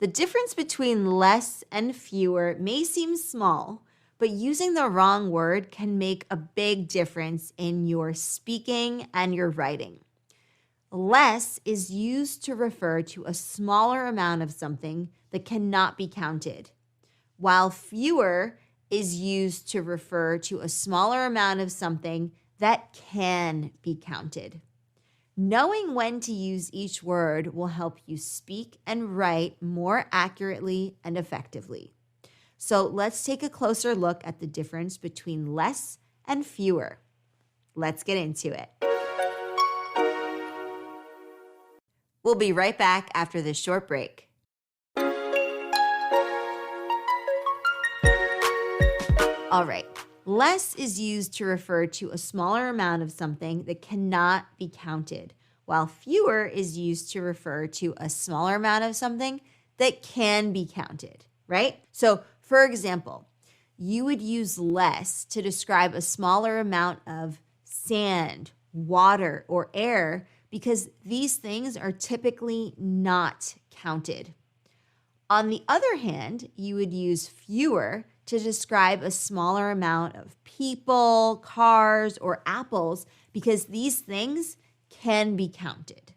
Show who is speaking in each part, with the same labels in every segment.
Speaker 1: The difference between less and fewer may seem small, but using the wrong word can make a big difference in your speaking and your writing. Less is used to refer to a smaller amount of something that cannot be counted, while fewer is used to refer to a smaller amount of something that can be counted. Knowing when to use each word will help you speak and write more accurately and effectively. So let's take a closer look at the difference between less and fewer. Let's get into it. We'll be right back after this short break. All right, less is used to refer to a smaller amount of something that cannot be counted, while fewer is used to refer to a smaller amount of something that can be counted, right? So, for example, you would use less to describe a smaller amount of sand, water, or air because these things are typically not counted. On the other hand, you would use fewer to describe a smaller amount of people, cars, or apples because these things can be counted.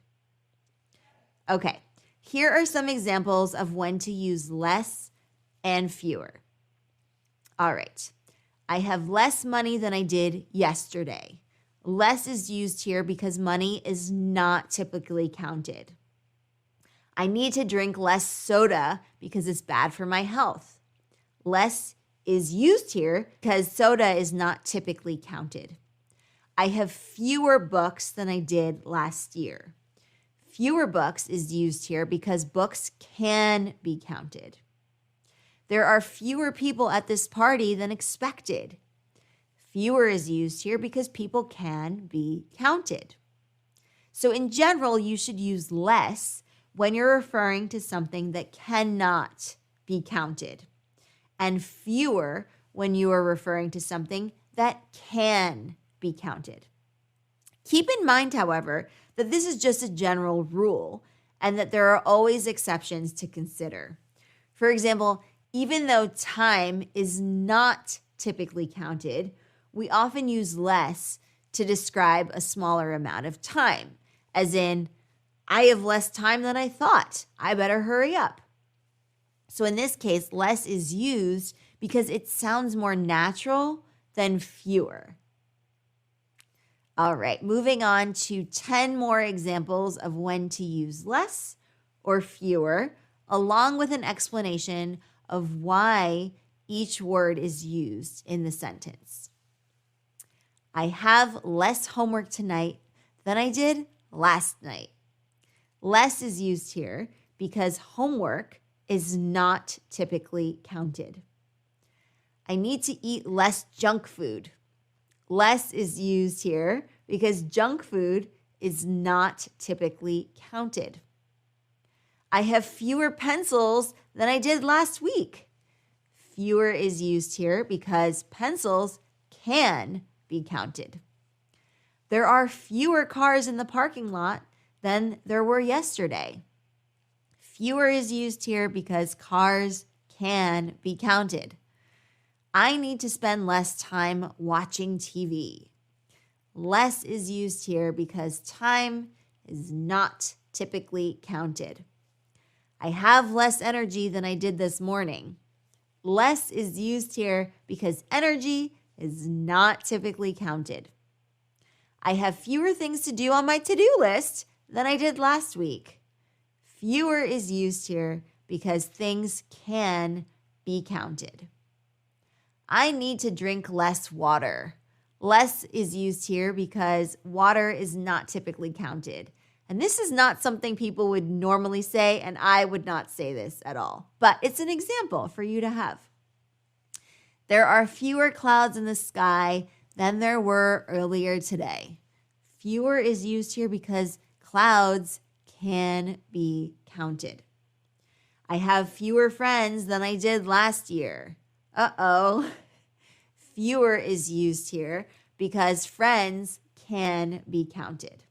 Speaker 1: Okay, here are some examples of when to use less and fewer. All right, I have less money than I did yesterday. Less is used here because money is not typically counted. I need to drink less soda because it's bad for my health. Less is used here because soda is not typically counted. I have fewer books than I did last year. Fewer books is used here because books can be counted. There are fewer people at this party than expected. Fewer is used here because people can be counted. So in general, you should use less when you're referring to something that cannot be counted, and fewer when you are referring to something that can be counted. Keep in mind, however, that this is just a general rule and that there are always exceptions to consider. For example, even though time is not typically counted, we often use less to describe a smaller amount of time, as in, I have less time than I thought. I better hurry up. So in this case, less is used because it sounds more natural than fewer. All right, moving on to 10 more examples of when to use less or fewer, along with an explanation of why each word is used in the sentence. I have less homework tonight than I did last night. Less is used here because homework is not typically counted. I need to eat less junk food. Less is used here because junk food is not typically counted. I have fewer pencils than I did last week. Fewer is used here because pencils can be counted. There are fewer cars in the parking lot than there were yesterday. Fewer is used here because cars can be counted. I need to spend less time watching TV. Less is used here because time is not typically counted. I have less energy than I did this morning. Less is used here because energy is not typically counted. I have fewer things to do on my to-do list than I did last week. Fewer is used here because things can be counted. I need to drink less water. Less is used here because water is not typically counted. And this is not something people would normally say, and I would not say this at all. But it's an example for you to have. There are fewer clouds in the sky than there were earlier today. Fewer is used here because clouds can be counted. I have fewer friends than I did last year. Uh-oh. Fewer is used here because friends can be counted.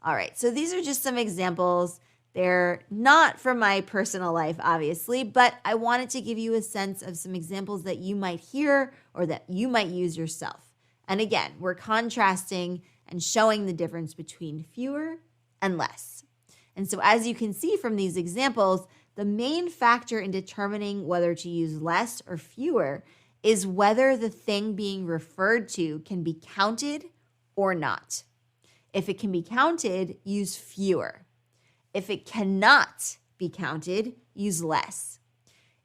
Speaker 1: All right, so these are just some examples They're not from my personal life, obviously, but I wanted to give you a sense of some examples that you might hear or that you might use yourself. And again, we're contrasting and showing the difference between fewer and less. And so as you can see from these examples, the main factor in determining whether to use less or fewer is whether the thing being referred to can be counted or not. If it can be counted, use fewer. If it cannot be counted, use less.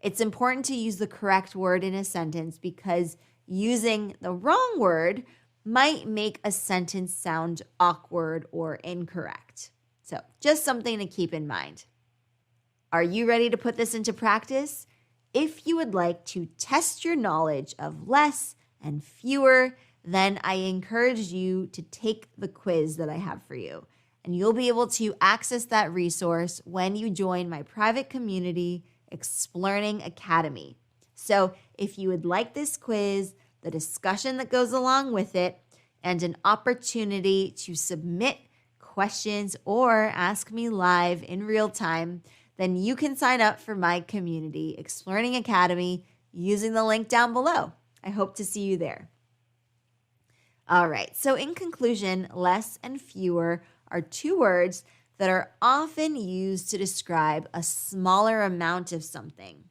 Speaker 1: It's important to use the correct word in a sentence because using the wrong word might make a sentence sound awkward or incorrect. So just something to keep in mind. Are you ready to put this into practice? If you would like to test your knowledge of less and fewer, then I encourage you to take the quiz that I have for you. And you'll be able to access that resource when you join my private community, Explearning Academy. So if you would like this quiz, the discussion that goes along with it, and an opportunity to submit questions or ask me live in real time, then you can sign up for my community, Explearning Academy, using the link down below. I hope to see you there. All right, so in conclusion, less and fewer are two words that are often used to describe a smaller amount of something.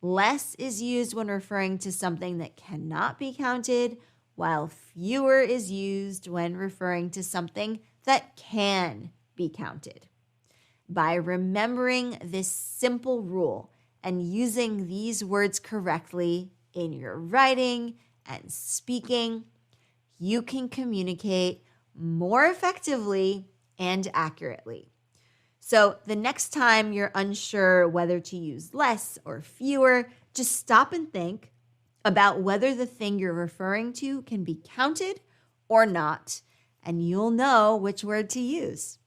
Speaker 1: Less is used when referring to something that cannot be counted, while fewer is used when referring to something that can be counted. By remembering this simple rule and using these words correctly in your writing and speaking, you can communicate more effectively and accurately. So the next time you're unsure whether to use less or fewer, just stop and think about whether the thing you're referring to can be counted or not, and you'll know which word to use.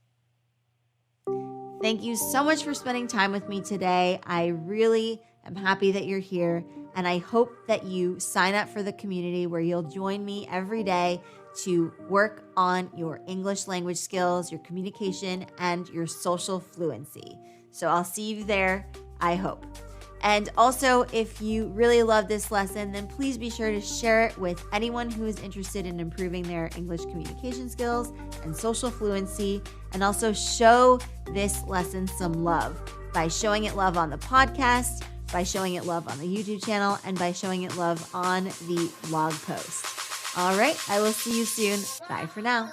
Speaker 1: Thank you so much for spending time with me today. I really am happy that you're here, and I hope that you sign up for the community where you'll join me every day to work on your English language skills, your communication, and your social fluency. So I'll see you there, I hope. And also, if you really love this lesson, then please be sure to share it with anyone who is interested in improving their English communication skills and social fluency, and also show this lesson some love by showing it love on the podcast, by showing it love on the YouTube channel, and by showing it love on the blog post. All right, I will see you soon. Bye for now.